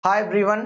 Hi everyone,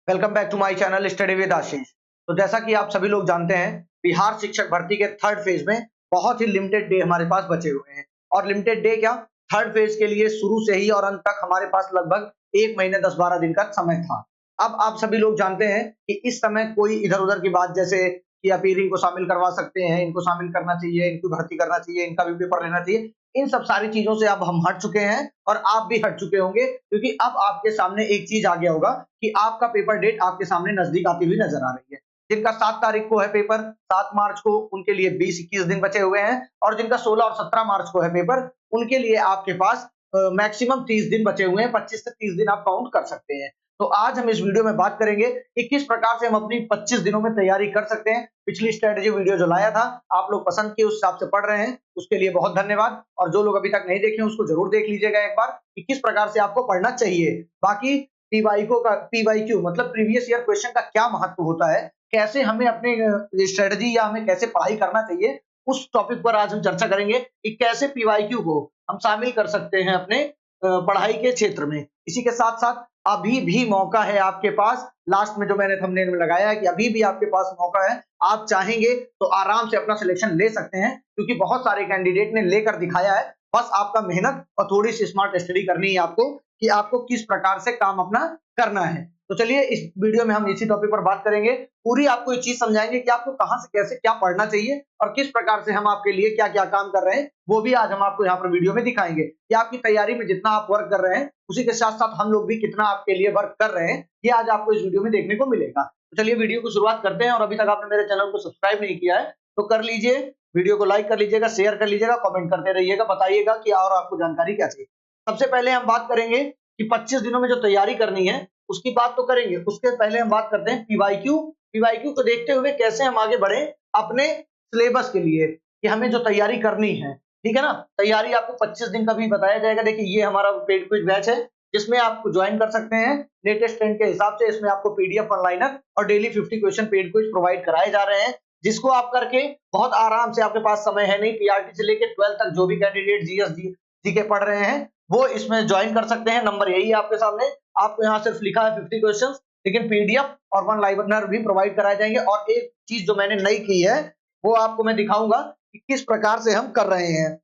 welcome back to my channel study with Ashish. तो जैसा कि आप सभी लोग जानते हैं, बिहार शिक्षक भर्ती के थर्ड फेज में बहुत ही लिमिटेड डे हमारे पास बचे हुए हैं। और लिमिटेड डे क्या, थर्ड फेज के लिए शुरू से ही और अंत तक हमारे पास लगभग 1 महीने 10-12 दिन का समय था। अब आप सभी लोग जानते हैं कि इस समय कोई इधर उधर की बात, जैसे कि अपीयरिंग को शामिल करवा सकते हैं, इनको शामिल करना चाहिए, इनको भर्ती करना चाहिए, इनका भी पेपर लेना चाहिए, इन सब सारी चीजों से अब हम हट चुके हैं और आप भी हट चुके होंगे, क्योंकि अब आपके सामने एक चीज आ गया होगा कि आपका पेपर डेट आपके सामने नजदीक आती हुई नजर आ रही है। जिनका 7 तारीख को है पेपर, 7 मार्च को, उनके लिए 20-21 दिन बचे हुए हैं। और जिनका 16 और 17 मार्च को है पेपर, उनके लिए आपके पास मैक्सिमम 30 दिन बचे हुए हैं। 25 से 30 दिन आप काउंट कर सकते हैं। तो आज हम इस वीडियो में बात करेंगे कि किस प्रकार से हम अपनी 25 दिनों में तैयारी कर सकते हैं। पिछली स्ट्रेटेजी वीडियो जो लाया था, आप लोग पसंद किए, उस हिसाब से पढ़ रहे हैं, उसके लिए बहुत धन्यवाद। और जो लोग अभी तक नहीं देखे उसको जरूर देख लीजिएगा एक बार कि किस प्रकार से आपको पढ़ना चाहिए। बाकी पीवाईक्यू मतलब प्रीवियस ईयर क्वेश्चन का क्या महत्व होता है, कैसे हमें अपने स्ट्रेटेजी या हमें कैसे पढ़ाई करना चाहिए, उस टॉपिक पर आज हम चर्चा करेंगे कि कैसे पीवाईक्यू को हम शामिल कर सकते हैं अपने पढ़ाई के क्षेत्र में। इसी के साथ साथ अभी भी मौका है आपके पास, लास्ट में जो मैंने थंबनेल में लगाया है कि अभी भी आपके पास मौका है। आप चाहेंगे तो आराम से अपना सिलेक्शन ले सकते हैं, क्योंकि बहुत सारे कैंडिडेट ने लेकर दिखाया है। बस आपका मेहनत और थोड़ी सी स्मार्ट स्टडी करनी है आपको कि आपको किस प्रकार से काम अपना करना है। तो चलिए इस वीडियो में हम इसी टॉपिक पर बात करेंगे। पूरी आपको ये चीज समझाएंगे कि आपको कहां से कैसे क्या पढ़ना चाहिए और किस प्रकार से हम आपके लिए क्या क्या काम कर रहे हैं, वो भी आज हम आपको यहाँ पर वीडियो में दिखाएंगे कि आपकी तैयारी में जितना आप वर्क कर रहे हैं, उसी के साथ साथ हम लोग भी कितना आपके लिए वर्क कर रहे हैं, ये आज आपको इस वीडियो में देखने को मिलेगा। तो चलिए वीडियो को शुरुआत करते हैं। और अभी तक आपने मेरे चैनल को सब्सक्राइब नहीं किया है तो कर लीजिए, वीडियो को लाइक कर लीजिएगा, शेयर कर लीजिएगा, कमेंट करते रहिएगा, बताइएगा कि और आपको जानकारी क्या चाहिए। सबसे पहले हम बात करेंगे कि 25 दिनों में जो तैयारी करनी है उसकी बात तो करेंगे। उसके पहले हम बात करते हैं पीवाईक्यू को देखते हुए कैसे हम आगे बढ़े अपने सिलेबस के लिए, कि हमें जो तैयारी करनी है, ठीक है ना। तैयारी आपको 25 दिन का भी बताया जाएगा। देखिए ये हमारा पेड क्विज बैच है, जिसमें आप ज्वाइन कर सकते हैं लेटेस्ट ट्रेंड के हिसाब से। इसमें आपको पीडीएफ ऑनलाइनर और daily 50 question paid quiz provide कराए जा रहे हैं, जिसको आप करके बहुत आराम से, आपके पास समय है नहीं, पीआरटी से लेकर 12 तक जो भी कैंडिडेट जी के पढ़ रहे हैं वो इसमें ज्वाइन कर सकते हैं। नंबर यही है आपके सामने, आपको यहाँ सिर्फ लिखा है 50 क्वेश्चंस, लेकिन पीडीएफ और वन लाइनर भी प्रोवाइड कराए जाएंगे। और एक चीज जो मैंने नई की है वो आपको मैं दिखाऊंगा कि किस प्रकार से हम कर रहे हैं।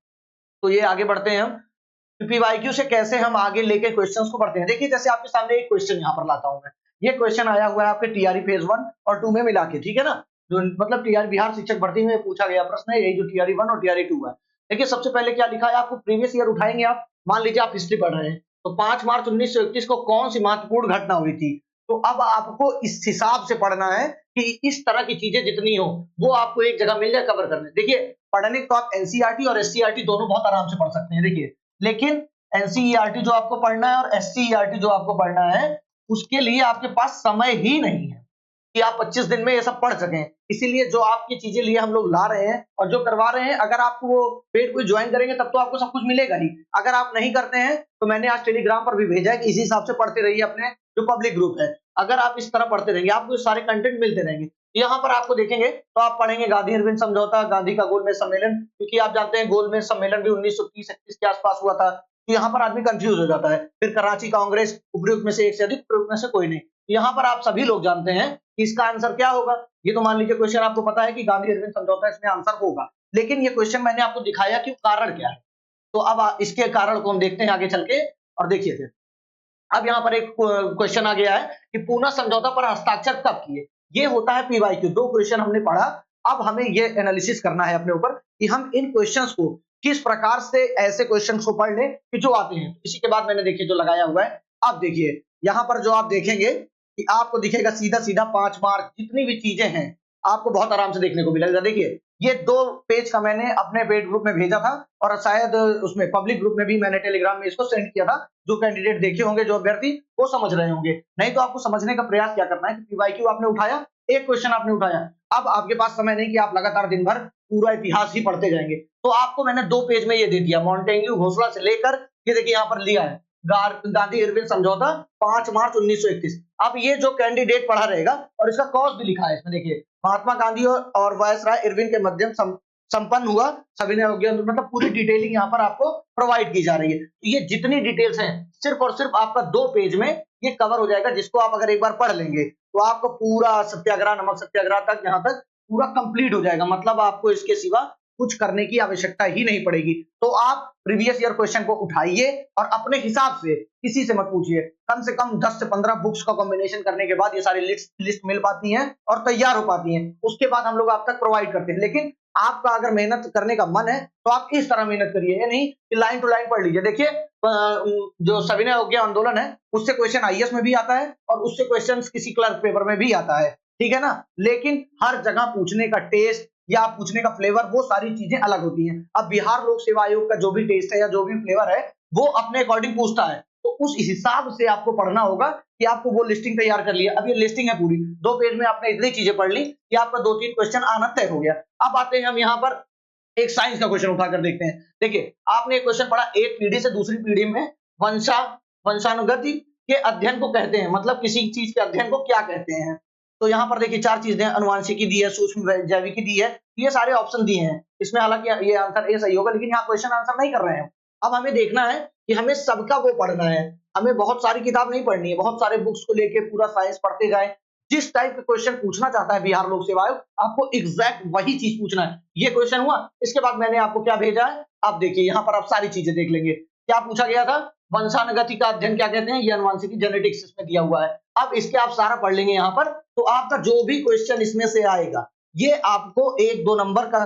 तो ये आगे बढ़ते हैं हम पीवाईक्यू से कैसे हम आगे लेके क्वेश्चंस को पढ़ते हैं। देखिए जैसे आपके सामने एक क्वेश्चन यहाँ पर लाता हूं मैं। ये क्वेश्चन आया हुआ है आपके टीआरई फेज 1 और 2 में मिला के, ठीक है ना। जो मतलब टीआरई बिहार शिक्षक भर्ती में पूछा गया प्रश्न है, यही जो टीआरई 1 और टीआरई 2 है। देखिए सबसे पहले क्या लिखा है, आपको प्रीवियस ईयर उठाएंगे। आप मान लीजिए आप हिस्ट्री पढ़ रहे हैं, तो 5 मार्च 1931 को कौन सी महत्वपूर्ण घटना हुई थी। तो अब आपको इस हिसाब से पढ़ना है कि इस तरह की चीजें जितनी हो वो आपको एक जगह मिल जाए कवर करने। देखिए पढ़ने तो आप एनसीईआरटी और एससीईआरटी दोनों बहुत आराम से पढ़ सकते हैं। देखिए लेकिन एनसीईआरटी जो आपको पढ़ना है और एससीईआरटी जो आपको पढ़ना है, उसके लिए आपके पास समय ही नहीं है कि आप 25 दिन में ये सब पढ़ सकें। इसीलिए जो आपकी चीजें लिए हम लोग ला रहे हैं और जो करवा रहे हैं, अगर आप वो पेड को ज्वाइन करेंगे तब तो आपको सब कुछ मिलेगा ही। अगर आप नहीं करते हैं तो मैंने आज टेलीग्राम पर भी भेजा है कि इसी हिसाब से पढ़ते रहिए अपने जो पब्लिक ग्रुप है। अगर आप इस तरह पढ़ते रहेंगे आपको सारे कंटेंट मिलते रहेंगे। यहाँ पर आपको देखेंगे तो आप पढ़ेंगे गांधी इरविन समझौता, गांधी का गोलमेज सम्मेलन, क्योंकि आप जानते हैं गोलमेज सम्मेलन भी 1930-31 के आसपास हुआ था। तो यहाँ पर आदमी कंफ्यूज हो जाता है। फिर कराची कांग्रेस, उपयुक्त में से एक से अधिक, उपयुक्त में से कोई नहीं। यहाँ पर आप सभी लोग जानते हैं कि इसका आंसर क्या होगा। ये तो मान लीजिए क्वेश्चन आपको पता है कि गांधी इरविन समझौता इसमें आंसर होगा, लेकिन ये क्वेश्चन मैंने आपको दिखाया कि कारण क्या है। तो अब इसके कारण को हम देखते हैं आगे चल के। और देखिए फिर अब यहाँ पर एक क्वेश्चन आ गया है कि पूना समझौता पर हस्ताक्षर कब किए। ये होता है पीवाईक्यू। 2 क्वेश्चन हमने पढ़ा, अब हमें ये एनालिसिस करना है अपने ऊपर कि हम इन क्वेश्चंस को किस प्रकार से, ऐसे क्वेश्चंस को पढ़ लें कि जो आते हैं। इसी के बाद मैंने देखिए जो लगाया हुआ है, अब देखिए यहाँ पर जो आप देखेंगे कि आपको दिखेगा सीधा सीधा 5 मार्च, जितनी भी चीजें हैं आपको बहुत आराम से देखने को मिलेगा। देखिए ये 2 पेज का मैंने अपने पेड ग्रुप में भेजा था और शायद उसमें पब्लिक ग्रुप में भी मैंने टेलीग्राम में इसको सेंड किया था। जो कैंडिडेट देखे होंगे, जो अभ्यर्थी, वो समझ रहे होंगे। नहीं तो आपको समझने का प्रयास क्या करना है कि पीवाईक्यू आपने उठाया, एक क्वेश्चन आपने उठाया, अब आपके पास समय नहीं कि आप लगातार दिन भर पूरा इतिहास ही पढ़ते जाएंगे। तो आपको मैंने 2 पेज में ये दे दिया, मॉन्टेग्यू घोषणा से लेकर, ये देखिए यहाँ पर लिया है गांधी इरविन समझौता 5 मार्च 1931। अब ये जो कैंडिडेट पढ़ा रहेगा, और इसका कॉज भी लिखा है इसमें, देखिए महात्मा गांधी और वायसराय इरविन के मध्यम संपन्न हुआ सविनय अवज्ञा आंदोलन, मतलब पूरी डिटेलिंग यहाँ पर आपको प्रोवाइड की जा रही है। तो ये जितनी डिटेल्स हैं सिर्फ और सिर्फ आपका 2 पेज में ये कवर हो जाएगा, जिसको आप अगर एक बार पढ़ लेंगे तो आपको पूरा सत्याग्रह, नमक सत्याग्रह तक यहाँ तक पूरा कंप्लीट हो जाएगा। मतलब आपको इसके सिवा कुछ करने की आवश्यकता ही नहीं पड़ेगी। तो आप प्रीवियस ईयर क्वेश्चन को उठाइए और अपने हिसाब से, किसी से मत पूछिए। कम से कम 10 से 15 बुक्स का कॉम्बिनेशन करने के बाद ये सारी लिस्ट मिल पाती हैं और तैयार हो पाती हैं। उसके बाद हम लोग आप तक प्रोवाइड करते हैं। लेकिन आपका अगर मेहनत करने का मन है तो आप इस तरह मेहनत करिए, ये नहीं कि लाइन टू लाइन पढ़ लीजिए। देखिए जो सविनय अवज्ञा आंदोलन है उससे क्वेश्चन आईएएस में भी आता है और उससे क्वेश्चन किसी क्लर्क पेपर में भी आता है, ठीक है ना। लेकिन हर जगह पूछने का टेस्ट या पूछने का फ्लेवर, वो सारी चीजें अलग होती हैं। अब बिहार लोक सेवा आयोग का जो भी टेस्ट है या जो भी फ्लेवर है वो अपने अकॉर्डिंग पूछता है, तो उस हिसाब से आपको पढ़ना होगा कि आपको वो लिस्टिंग तैयार कर लिया। अब ये लिस्टिंग है पूरी 2 पेज में, आपने इतनी चीजें पढ़ ली कि आपका 2-3 क्वेश्चन आना तय हो गया। अब आते हैं हम यहाँ पर एक साइंस का क्वेश्चन उठाकर देखते हैं। देखिए आपने एक क्वेश्चन पढ़ा, एक पीढ़ी से दूसरी पीढ़ी में वंशानुगति के अध्ययन को कहते हैं, मतलब किसी चीज के अध्ययन को क्या कहते हैं। तो यहाँ पर देखिए 4 चीजें, अनुवांशिकी दी है, सूक्ष्म जैविकी दी है, ये सारे ऑप्शन दिए हैं। इसमें हालांकि ये आंसर ए सही होगा, लेकिन यहाँ क्वेश्चन आंसर नहीं कर रहे हैं। अब हमें देखना है कि हमें सबका वो पढ़ना है, हमें बहुत सारी किताब नहीं पढ़नी है, बहुत सारे बुक्स को लेके पूरा साइंस पढ़ते जाए। जिस टाइप के क्वेश्चन पूछना चाहता है बिहार लोक सेवा आयोग, आपको एग्जैक्ट वही चीज पूछना है। ये क्वेश्चन हुआ, इसके बाद मैंने आपको क्या भेजा है, आप देखिए यहाँ पर आप सारी चीजें देख लेंगे। क्या पूछा गया था, वंशानुगति का अध्ययन क्या कहते हैं, ये अनुवांशिकी जेनेटिक्स इसमें दिया हुआ है। अब इसके आप सारा पढ़ लेंगे यहाँ पर, तो आपका जो भी क्वेश्चन इसमें से आएगा ये आपको 1-2 नंबर का,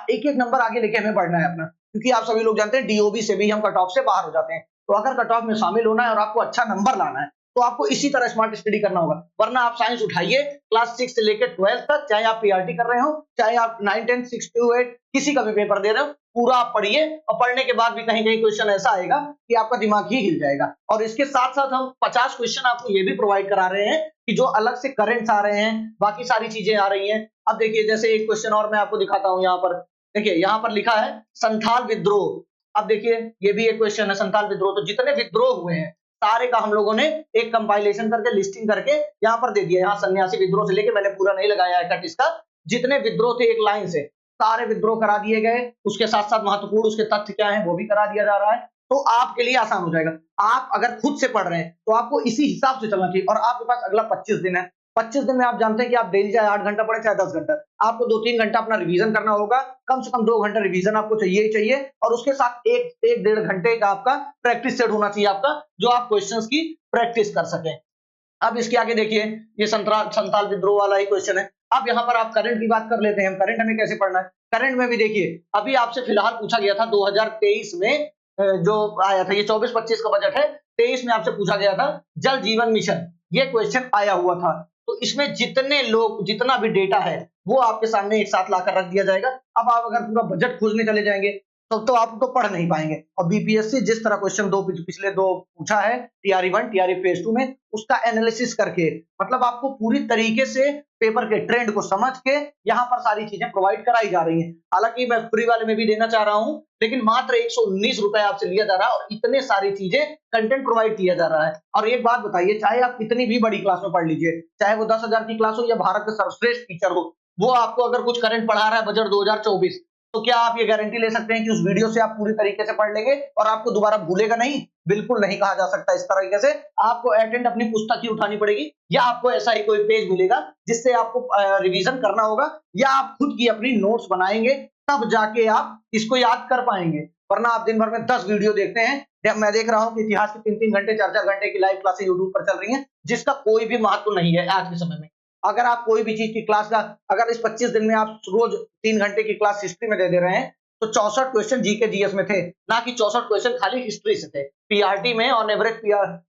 एक नंबर आगे लेके हमें बढ़ना है अपना, क्योंकि आप सभी लोग जानते हैं डीओबी से भी हम कट ऑफ से बाहर हो जाते हैं। तो अगर कट ऑफ में शामिल होना है और आपको अच्छा नंबर लाना है तो आपको इसी तरह स्मार्ट स्टडी करना होगा। वरना आप साइंस उठाइए क्लास 6 से लेकर 12 तक, चाहे आप पीआरटी कर रहे हो, चाहे आप 9, 10, 6 to 8 किसी का भी पेपर दे रहे हो, पूरा आप पढ़िए। और पढ़ने के बाद भी कहीं कहीं क्वेश्चन ऐसा आएगा कि आपका दिमाग ही हिल जाएगा। और इसके साथ साथ हम 50 क्वेश्चन आपको ये भी प्रोवाइड करा रहे हैं कि जो अलग से करंट्स आ रहे हैं, बाकी सारी चीजें आ रही हैं। अब देखिए जैसे एक क्वेश्चन और मैं आपको दिखाता हूँ यहाँ पर। देखिए यहाँ पर लिखा है संथाल विद्रोह। अब देखिए ये भी एक क्वेश्चन है, संथाल विद्रोह। तो जितने विद्रोह हुए हैं सारे का हम लोगों ने एक कंपाइलेशन करके, लिस्टिंग करके यहाँ पर दे दिया। यहाँ सन्यासी विद्रोह से लेके, मैंने पूरा नहीं लगाया है कट इसका, जितने विद्रोह थे एक लाइन से सारे विद्रोह करा दिए गए। उसके साथ साथ महत्वपूर्ण उसके तथ्य क्या है वो भी करा दिया जा रहा है। तो आपके लिए आसान हो जाएगा। आप अगर खुद से पढ़ रहे हैं तो आपको इसी हिसाब से चलना चाहिए। और आपके पास अगला 25 दिन है। 25 दिन में आप जानते हैं कि आप डेली चाहे 8 घंटा पढ़े चाहे 10 घंटा, आपको 2-3 घंटा अपना रिवीजन करना होगा। कम से कम 2 घंटा रिवीजन आपको चाहिए ही चाहिए। और उसके साथ 1-1.5 घंटे का आपका प्रैक्टिस सेट होना चाहिए आपका, जो आप क्वेश्चंस की प्रैक्टिस कर सकें। अब इसके आगे देखिए ये संथाल विद्रोह वाला ही क्वेश्चन है। अब यहाँ पर आप करंट की बात कर लेते हैं। करंट हमें कैसे पढ़ना है, करंट में भी देखिए अभी आपसे फिलहाल पूछा गया था 2023 में जो आया था, ये 24-25 का बजट है, 23 में आपसे पूछा गया था जल जीवन मिशन, ये क्वेश्चन आया हुआ था। तो इसमें जितने लोग, जितना भी डेटा है वो आपके सामने एक साथ लाकर रख दिया जाएगा। अब आप अगर पूरा बजट खोजने चले जाएंगे तो आप तो पढ़ नहीं पाएंगे। और बीपीएससी जिस तरह क्वेश्चन पिछले 2 पूछा है, टीआरई 1 टीआरई फेज 2 में, उसका एनालिसिस करके, मतलब आपको पूरी तरीके से पेपर के ट्रेंड को समझ के यहाँ पर सारी चीजें प्रोवाइड कराई जा रही हैं। हालांकि मैं फ्री वाले में भी देना चाह रहा हूं, लेकिन मात्र 119 रुपए आपसे लिया जा रहा है और इतने सारी चीजें कंटेंट प्रोवाइड किया जा रहा है। और एक बात बताइए, चाहे आप कितनी भी बड़ी क्लास में पढ़ लीजिए, चाहे वो 10,000 की क्लास हो या भारत का सर्वश्रेष्ठ टीचर हो, वो आपको अगर कुछ करंट पढ़ा रहा है बजट 2024, तो क्या आप ये गारंटी ले सकते हैं कि उस वीडियो से आप पूरी तरीके से पढ़ लेंगे और आपको दोबारा भूलेगा नहीं? बिल्कुल नहीं कहा जा सकता। इस तरीके से आपको अटेंड अपनी पुस्तक ही उठानी पड़ेगी, या आपको ऐसा ही कोई पेज मिलेगा जिससे आपको रिवीजन करना होगा, या आप खुद की अपनी नोट्स बनाएंगे, तब जाके आप इसको याद कर पाएंगे। वरना आप दिन भर में 10 वीडियो देखते हैं। मैं देख रहा हूं कि इतिहास की 3-3 घंटे 4-4 घंटे की लाइव क्लासेस यूट्यूब पर चल रही हैं, जिसका कोई भी महत्व नहीं है आज के समय में। अगर आप कोई भी चीज की क्लास का, अगर इस 25 दिन में आप रोज 3 घंटे की क्लास हिस्ट्री में दे रहे हैं, तो 64 क्वेश्चन जीके जीएस में थे, ना कि 64 क्वेश्चन खाली हिस्ट्री से थे। पीआरटी में ऑन एवरेज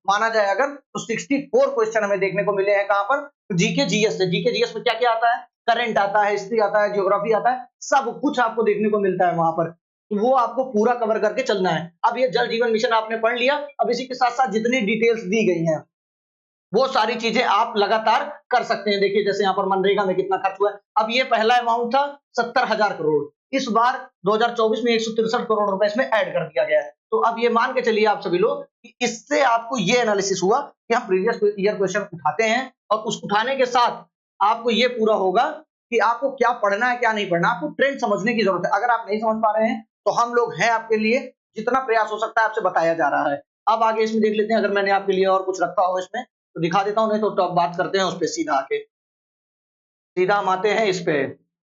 माना जाए अगर, तो 64 क्वेश्चन हमें देखने को मिले हैं। कहां पर? जीके जीएस से। जीके जीएस में क्या क्या आता है? करंट आता है, हिस्ट्री आता है, ज्योग्राफी आता है, सब कुछ आपको देखने को मिलता है वहां पर। वो आपको पूरा कवर करके चलना है। अब ये जल जीवन मिशन आपने पढ़ लिया, अब इसी के साथ साथ जितनी डिटेल्स दी गई हैं वो सारी चीजें आप लगातार कर सकते हैं। देखिए जैसे यहाँ पर मनरेगा में कितना खर्च हुआ है। अब ये पहला अमाउंट था 70,000 करोड़, इस बार 2024 में 163 करोड़ रुपए इसमें ऐड कर दिया गया है। तो अब ये मान के चलिए आप सभी लोग कि इससे आपको ये एनालिसिस हुआ कि हम प्रीवियस ईयर क्वेश्चन उठाते हैं और उस उठाने के साथ आपको ये पूरा होगा कि आपको क्या पढ़ना है क्या नहीं पढ़ना, आपको ट्रेंड समझने की जरूरत है। अगर आप नहीं समझ पा रहे हैं तो हम लोग हैं आपके लिए, जितना प्रयास हो सकता है आपसे बताया जा रहा है। अब आगे इसमें देख लेते हैं, अगर मैंने आपके लिए और कुछ रखा हो इसमें तो दिखा देता हूँ, नहीं तो अब बात करते हैं उस पे सीधा आके। सीधा हम आते हैं इस पे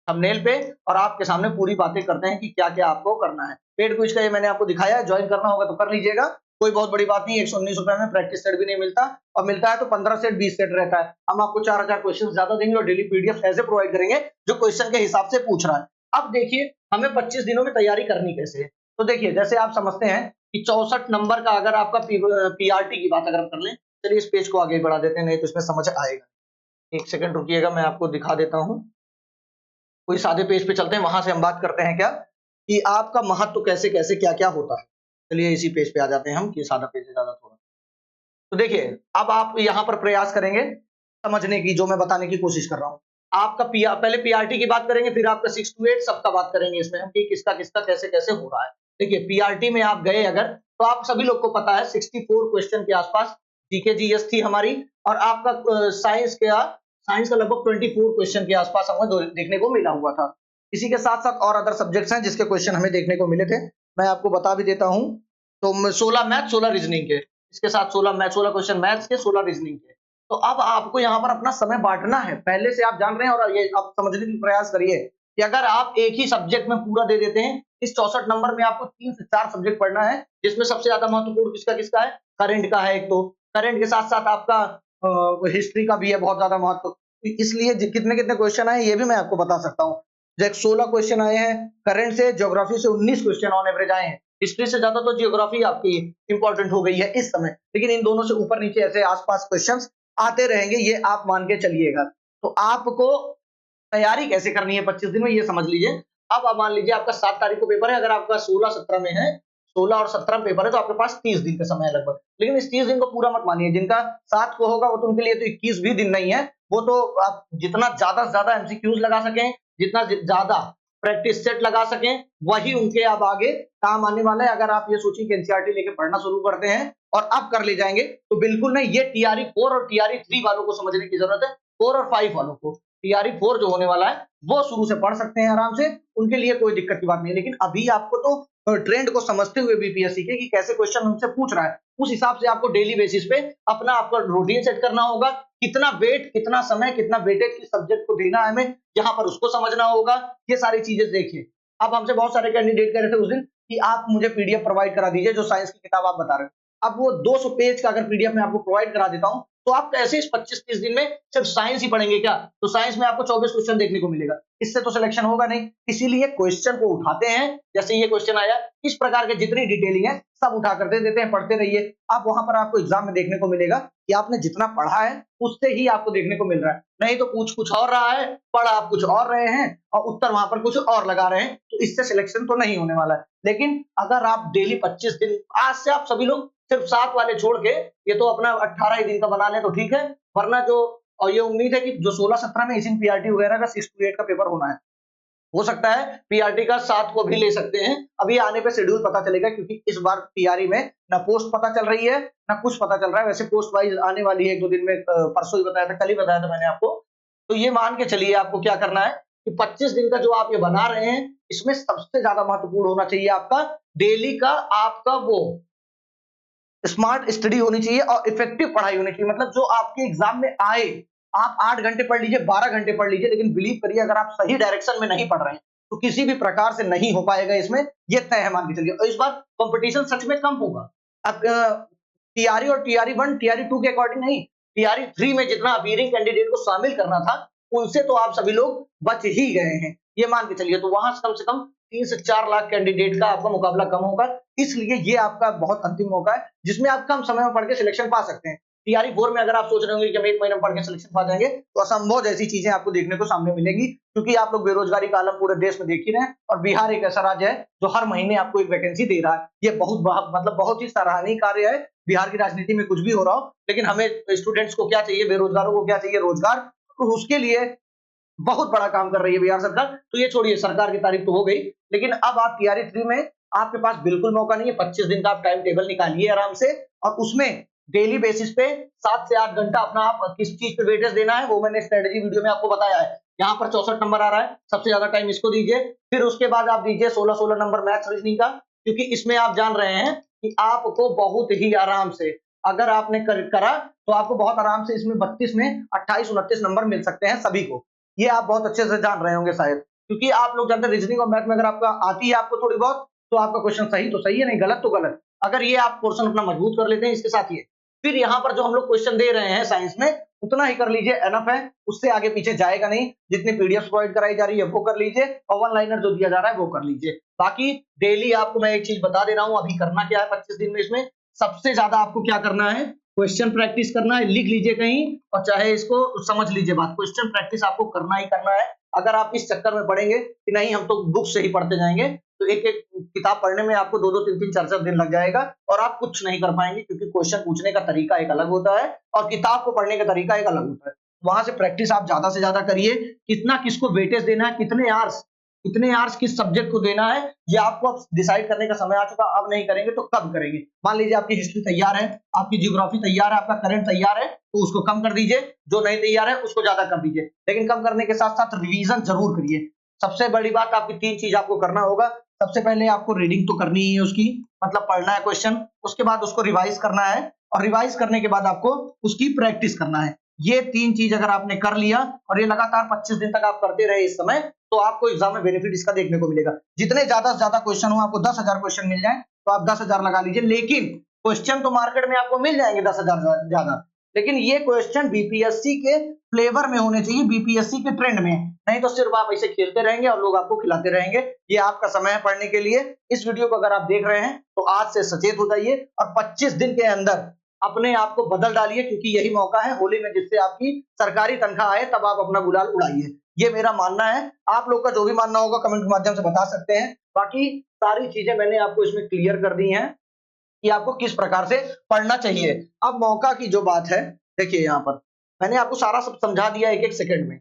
थंबनेल पे और आपके सामने पूरी बातें करते हैं कि क्या क्या आपको करना है। पेड क्विज का ये मैंने आपको दिखाया है, ज्वाइन करना होगा तो कर लीजिएगा, कोई बहुत बड़ी बात नहीं। 119 रुपए में प्रैक्टिस सेट भी नहीं मिलता, और मिलता है तो 15 सेट 20 सेट रहता है। हम आपको 4000 क्वेश्चन ज्यादा देंगे और डेली पीडीएफ ऐसे प्रोवाइड करेंगे जो क्वेश्चन के हिसाब से पूछ रहा है। अब देखिए हमें 25 दिनों में तैयारी करनी कैसे है। तो देखिए जैसे आप समझते हैं कि 64 नंबर का अगर आपका पीआरटी की बात अगर हम कर लें, चलिए इस पेज को आगे बढ़ा देते हैं, नहीं तो इसमें समझ आएगा। एक सेकंड रुकिएगा, मैं आपको दिखा देता हूँ। कोई सादे पेज पे चलते हैं, वहां से हम बात करते हैं क्या कि आपका महत्व कैसे कैसे क्या क्या होता है। चलिए इसी पेज पे आ जाते हैं हम, कि सादा पेज है ज्यादा थोड़ा। तो देखिए अब आप यहाँ पर प्रयास करेंगे समझने की, जो मैं बताने की कोशिश कर रहा हूँ। आपका पहले पीआरटी की बात करेंगे, फिर आपका 6 to 8 सबका बात करेंगे इसमें हम कि किसका किसका कैसे कैसे हो रहा है। देखिए पीआरटी में आप गए अगर, तो आप सभी लोग को पता है 64 क्वेश्चन के आसपास जीके जीएस थी हमारी, और आपका साइंस का लगभग 24 क्वेश्चन के आसपास हमें देखने को मिला हुआ था। इसी के साथ साथ और अदर सब्जेक्ट्स हैं जिसके क्वेश्चन हमें देखने को मिले थे, मैं आपको बता भी देता हूँ। तो 16 मैथ 16 रीजनिंग के, इसके साथ 16 क्वेश्चन मैथ्स के 16 रीजनिंग के। तो अब आपको यहाँ पर अपना समय बांटना है, पहले से आप जान रहे हैं, और ये आप समझने की प्रयास करिए कि अगर आप एक ही सब्जेक्ट में पूरा दे देते हैं, इस 64 नंबर में आपको 3 से 4 सब्जेक्ट पढ़ना है, जिसमें सबसे ज्यादा महत्वपूर्ण किसका किसका है, करंट का है। एक तो करंट के साथ साथ आपका हिस्ट्री का भी है बहुत ज्यादा महत्व, इसलिए कितने कितने क्वेश्चन आए ये भी मैं आपको बता सकता हूँ। जैसे 16 क्वेश्चन आए हैं करंट से, ज्योग्राफी से 19 क्वेश्चन ऑन एवरेज आए हैं, हिस्ट्री से ज्यादा तो ज्योग्राफी आपकी इंपॉर्टेंट हो गई है इस समय, लेकिन इन दोनों से ऊपर नीचे ऐसे आसपास क्वेश्चंस आते रहेंगे, ये आप मान के चलिएगा। तो आपको तैयारी कैसे करनी है 25 दिन में, ये समझ लीजिए। अब आप मान लीजिए आपका 7 तारीख को पेपर है, अगर आपका 16-17 में है, 16 और 17 में पेपर है, तो आपके पास 30 दिन का समय है लगभग। लेकिन इस 30 दिन को पूरा मत मानिए, जिनका 7 को होगा वो तो उनके लिए तो 21 भी दिन नहीं है, वो तो आप जितना ज्यादा से ज्यादा एमसीक्यूज लगा सकें, जितना ज्यादा प्रैक्टिस सेट लगा सकें, वही उनके अब आगे काम आने वाला है। अगर आप ये सोचिए कि एनसीईआरटी लेके पढ़ना शुरू करते हैं और अब कर ले जाएंगे, तो बिल्कुल नहीं, ये टीआरई 4 और टीआरई 3 वालों को समझने की जरूरत है। 4 और 5 वालों को, टीआरई 4 जो होने वाला है वो शुरू से पढ़ सकते हैं आराम से, उनके लिए कोई दिक्कत की बात नहीं है। लेकिन अभी आपको तो ट्रेंड को समझते हुए बीपीएससी के कि कैसे क्वेश्चन उनसे पूछ रहा है, उस हिसाब से आपको डेली बेसिस पे अपना आपका रूटीन सेट करना होगा। कितना वेट, कितना समय, कितना वेटेज किस सब्जेक्ट को देना है हमें, यहाँ पर उसको समझना होगा। ये सारी चीजें देखिए। अब हमसे बहुत सारे कैंडिडेट कह रहे थे उस दिन कि आप मुझे पीडीएफ प्रोवाइड करा दीजिए, जो साइंस की किताब आप बता रहे हो। अब वो 200 पेज का अगर पीडीएफ मैं आपको प्रोवाइड करा देता हूं, तो आप कैसे इस 25-30 दिन में सिर्फ साइंस ही पढ़ेंगे क्या? तो साइंस में आपको 24 क्वेश्चन देखने को मिलेगा, इससे तो सिलेक्शन होगा नहीं। इसीलिए क्वेश्चन को उठाते हैं, जैसे ये क्वेश्चन आया, इस प्रकार के जितनी डिटेलिंग है सब उठा कर दे देते हैं, पढ़ते रहिए। आप वहां पर आपको एग्जाम में देखने को मिलेगा कि आपने जितना पढ़ा है उससे ही आपको देखने को मिल रहा है, नहीं तो पूछ कुछ और रहा है, पढ़ आप कुछ और रहे हैं और उत्तर वहां पर कुछ और लगा रहे हैं, तो इससे सिलेक्शन तो नहीं होने वाला है। लेकिन अगर आप डेली 25 दिन, आज से आप सभी लोग सिर्फ 7 वाले छोड़ के ये तो अपना 18 ही दिन का बना ले तो ठीक है, वरना जो, और ये उम्मीद है कि जो 16-17 में इसी पीआरटी वगैरह का 6 to 8 का पेपर होना है, हो सकता है पीआरटी का 7 को भी ले सकते हैं। अभी आने पे शेड्यूल पता चलेगा, क्योंकि इस बार पीआरई में ना पोस्ट पता चल रही है ना कुछ पता चल रहा है। वैसे पोस्ट वाइज आने वाली है 1-2 दिन में, परसों ही बताया था, कल ही बताया था मैंने आपको। तो ये मान के चलिए आपको क्या करना है कि 25 दिन का जो आप ये बना रहे हैं, इसमें सबसे ज्यादा महत्वपूर्ण होना चाहिए आपका डेली का, आपका वो स्मार्ट स्टडी होनी चाहिए और इफेक्टिव पढ़ाई होनी चाहिए। मतलब जो आपके एग्जाम में आए, आप 8 घंटे पढ़ लीजिए, 12 घंटे पढ़ लीजिए, लेकिन बिलीव करिए अगर आप सही डायरेक्शन में नहीं पढ़ रहे हैं तो किसी भी प्रकार से नहीं हो पाएगा इसमें, ये तय है मान के चलिए। और इस बार कंपटीशन सच में कम होगा। अब टीआरई और टीआरई 1 टीआरई 2 के अकॉर्डिंग नहीं, टीआरई 3 में जितना अपीयरिंग कैंडिडेट को शामिल करना था, उनसे तो आप सभी लोग बच ही गए हैं, ये मान के चलिए। तो वहां से कम 3 से 4 लाख कैंडिडेट का आपका मुकाबला कम होगा, इसलिए ये आपका बहुत अंतिम मौका है जिसमें आप कम समय में पढ़ के सिलेक्शन पा सकते हैं। टीआरई 4 में अगर आप सोच रहे होंगे कि हम 1 महीने में पढ़ के सिलेक्शन पा जाएंगे, तो असंभव जैसी चीजें आपको देखने को सामने मिलेंगी, क्योंकि आप लोग बेरोजगारी का आलम पूरे देश में देख ही रहे हैं, और बिहार एक ऐसा राज्य है जो हर महीने आपको एक वैकेंसी दे रहा है। ये बहुत ही सराहनीय कार्य है। बिहार की राजनीति में कुछ भी हो रहा हो, लेकिन हमें स्टूडेंट्स को क्या चाहिए, बेरोजगारों को क्या चाहिए, रोजगार, तो उसके लिए बहुत बड़ा काम कर रही है बिहार सरकार। तो ये छोड़िए, सरकार की तारीफ तो हो गई, लेकिन अब आप टीआरई 3 में आपके पास बिल्कुल मौका नहीं है। 25 दिन का आप टाइम टेबल निकालिए आराम से, और उसमें डेली बेसिस पे 7 से 8 घंटा अपना आप किस चीज पे वेटेज देना है, वो मैंने स्ट्रेटेजी वीडियो में आपको बताया है। यहाँ पर 64 नंबर आ रहा है, सबसे ज्यादा टाइम इसको दीजिए। फिर उसके बाद आप दीजिए 16-16 नंबर मैथ्स रीजनिंग का, क्योंकि इसमें आप जान रहे हैं कि आपको बहुत ही आराम से, अगर आपने करा तो आपको बहुत आराम से इसमें 32 में 28-29 नंबर मिल सकते हैं सभी को। ये आप बहुत अच्छे से जान रहे होंगे शायद, क्योंकि आप लोग जानते हैं रीजनिंग और मैथ में अगर आपका आती है आपको थोड़ी बहुत, तो आपका क्वेश्चन सही तो सही है, नहीं गलत तो गलत। अगर ये आप पोर्शन अपना मजबूत कर लेते हैं इसके साथ, ये फिर यहाँ पर जो हम लोग क्वेश्चन दे रहे हैं साइंस में, उतना ही कर लीजिए, एनफ है, उससे आगे पीछे जाएगा नहीं। जितनी पीडीएफ प्रोवाइड कराई जा रही है वो कर लीजिए, और वन लाइनर जो दिया जा रहा है वो कर लीजिए। बाकी डेली आपको मैं एक चीज बता दे रहा हूं, अभी करना क्या है 25 दिन में, इसमें सबसे ज्यादा आपको क्या करना है, क्वेश्चन प्रैक्टिस करना है। लिख लीजिए कहीं, और चाहे इसको समझ लीजिए बात, क्वेश्चन प्रैक्टिस आपको करना ही करना है। अगर आप इस चक्कर में पढ़ेंगे कि नहीं हम तो बुक से ही पढ़ते जाएंगे, तो एक एक किताब पढ़ने में आपको 2-2 3-3 4-4 दिन लग जाएगा, और आप कुछ नहीं कर पाएंगे, क्योंकि क्वेश्चन पूछने का तरीका एक अलग होता है और किताब को पढ़ने का तरीका एक अलग होता है। वहां से प्रैक्टिस आप ज्यादा से ज्यादा करिए। कितना किसको वेटेज देना है, कितने आवर्स किस सब्जेक्ट को देना है, ये आपको अब डिसाइड करने का समय आ चुका। अब नहीं करेंगे तो कब करेंगे? मान लीजिए आपकी हिस्ट्री तैयार है, आपकी ज्योग्राफी तैयार है, आपका करंट तैयार है, तो उसको कम कर दीजिए। जो नहीं तैयार है उसको ज्यादा कर दीजिए, लेकिन कम करने के साथ साथ रिवीजन जरूर करिए। सबसे बड़ी बात, आपकी 3 चीज आपको करना होगा। सबसे पहले आपको रीडिंग तो करनी ही है उसकी, मतलब पढ़ना है क्वेश्चन, उसके बाद उसको रिवाइज करना है, और रिवाइज करने के बाद आपको उसकी प्रैक्टिस करना है। ये 3 चीज अगर आपने कर लिया, और ये लगातार 25 दिन तक आप करते रहे इस समय, तो आपको एग्जाम में बेनिफिट इसका देखने को मिलेगा। जितने ज्यादा से ज्यादा क्वेश्चन हो, आपको 10,000 क्वेश्चन मिल जाए तो आप 10,000 लगा लीजिए, लेकिन क्वेश्चन तो मार्केट में आपको मिल जाएंगे 10,000 ज्यादा, लेकिन ये क्वेश्चन बीपीएससी के फ्लेवर में होने चाहिए, बीपीएससी के ट्रेंड में। नहीं तो सिर्फ आप ऐसे खेलते रहेंगे और लोग आपको खिलाते रहेंगे। ये आपका समय है पढ़ने के लिए। इस वीडियो को अगर आप देख रहे हैं तो आज से सचेत हो जाइए, और 25 दिन के अंदर अपने आप को बदल डालिए, क्योंकि यही मौका है होली में जिससे आपकी सरकारी तनख्वाह आए, तब आप अपना गुलाल उड़ाइए। ये मेरा मानना है। आप लोग का जो भी मानना होगा कमेंट के माध्यम से बता सकते हैं। बाकी सारी चीजें मैंने आपको इसमें क्लियर कर दी हैं कि आपको किस प्रकार से पढ़ना चाहिए। अब मौका की जो बात है, देखिए यहाँ पर मैंने आपको सारा सब समझा दिया एक एक सेकंड में।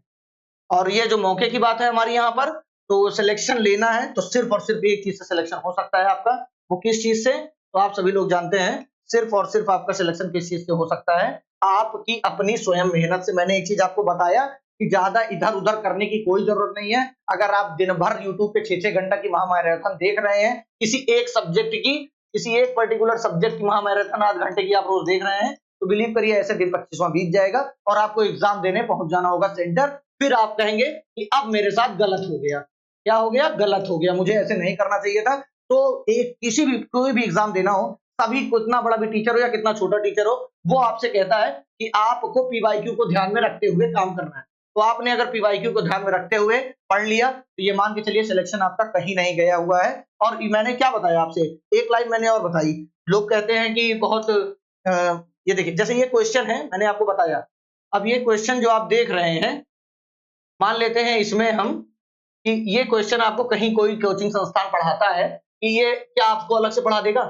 और ये जो मौके की बात है हमारी यहाँ पर, तो सिलेक्शन लेना है तो सिर्फ और सिर्फ एक चीज से सिलेक्शन हो सकता है आपका। वो किस चीज से? तो आप सभी लोग जानते हैं, सिर्फ और सिर्फ आपका सिलेक्शन किस चीज से हो सकता है? आपकी अपनी स्वयं मेहनत से। मैंने एक चीज आपको बताया कि ज्यादा इधर उधर करने की कोई जरूरत नहीं है। अगर आप दिन भर यूट्यूब पे 6-6 घंटा की महामैराथन देख रहे हैं किसी एक सब्जेक्ट की, किसी एक पर्टिकुलर सब्जेक्ट की महामैराथन 8 घंटे की आप रोज देख रहे हैं, तो बिलीव करिए ऐसे दिन 25वां बीत जाएगा और आपको एग्जाम देने पहुंच जाना होगा सेंटर। फिर आप कहेंगे कि अब मेरे साथ गलत हो गया। क्या हो गया? गलत हो गया, मुझे ऐसे नहीं करना चाहिए था। तो एक किसी भी कोई भी एग्जाम देना हो, सभी को, इतना बड़ा भी टीचर हो या कितना छोटा टीचर हो, वो आपसे कहता है कि आपको पीवाईक्यू को ध्यान में रखते हुए काम करना है। तो आपने अगर पीवाईक्यू को ध्यान में रखते हुए पढ़ लिया, तो ये मान के चलिए सिलेक्शन आपका कहीं नहीं गया हुआ है। और मैंने क्या बताया आपसे, एक लाइन मैंने और बताई। लोग कहते हैं कि बहुत ये देखिए, जैसे ये क्वेश्चन है, मैंने आपको बताया। अब ये क्वेश्चन जो आप देख रहे हैं, मान लेते हैं इसमें हम कि ये क्वेश्चन आपको कहीं कोई कोचिंग संस्थान पढ़ाता है, कि ये क्या आपको अलग से पढ़ा देगा?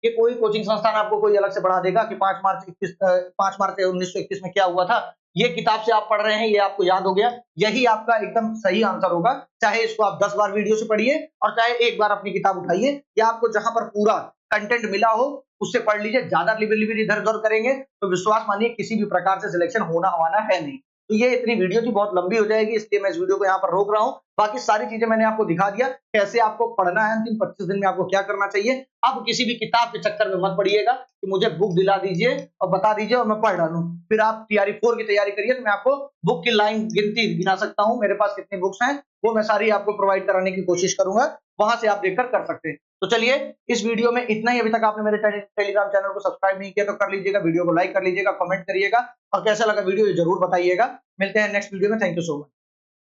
ये कोई कोचिंग संस्थान आपको कोई अलग से पढ़ा देगा कि 5 मार्च 1931 में क्या हुआ था? ये किताब से आप पढ़ रहे हैं, ये आपको याद हो गया। यही आपका एकदम सही आंसर होगा। चाहे इसको आप 10 बार वीडियो से पढ़िए और चाहे एक बार अपनी किताब उठाइए, या आपको जहां पर पूरा कंटेंट मिला हो उससे पढ़ लीजिए। ज्यादा लिबिर इधर उधर करेंगे तो विश्वास मानिए किसी भी प्रकार से सिलेक्शन होना हवाना है नहीं। तो ये इतनी वीडियो थी, बहुत लंबी हो जाएगी, इसलिए मैं इस वीडियो को यहाँ पर रोक रहा हूँ। बाकी सारी चीजें मैंने आपको दिखा दिया, कैसे आपको पढ़ना है, अंतिम 25 दिन में आपको क्या करना चाहिए। अब किसी भी किताब के चक्कर में मत पड़िएगा कि मुझे बुक दिला दीजिए और बता दीजिए और मैं पढ़ डालूं। फिर आप टीआरई 4 की तैयारी करिए, तो मैं आपको बुक की लाइन गिनती गिना सकता हूँ। मेरे पास कितनी बुक्स हैं वो मैं सारी आपको प्रोवाइड कराने की कोशिश करूंगा, वहां से आप देखकर कर सकते हैं। तो चलिए, इस वीडियो में इतना ही। अभी तक आपने मेरे टेलीग्राम चैनल को सब्सक्राइब नहीं किया तो कर लीजिएगा, वीडियो को लाइक कर लीजिएगा, कमेंट करिएगा, और कैसा लगा वीडियो ये जरूर बताइएगा। मिलते हैं नेक्स्ट वीडियो में। Thank you so much.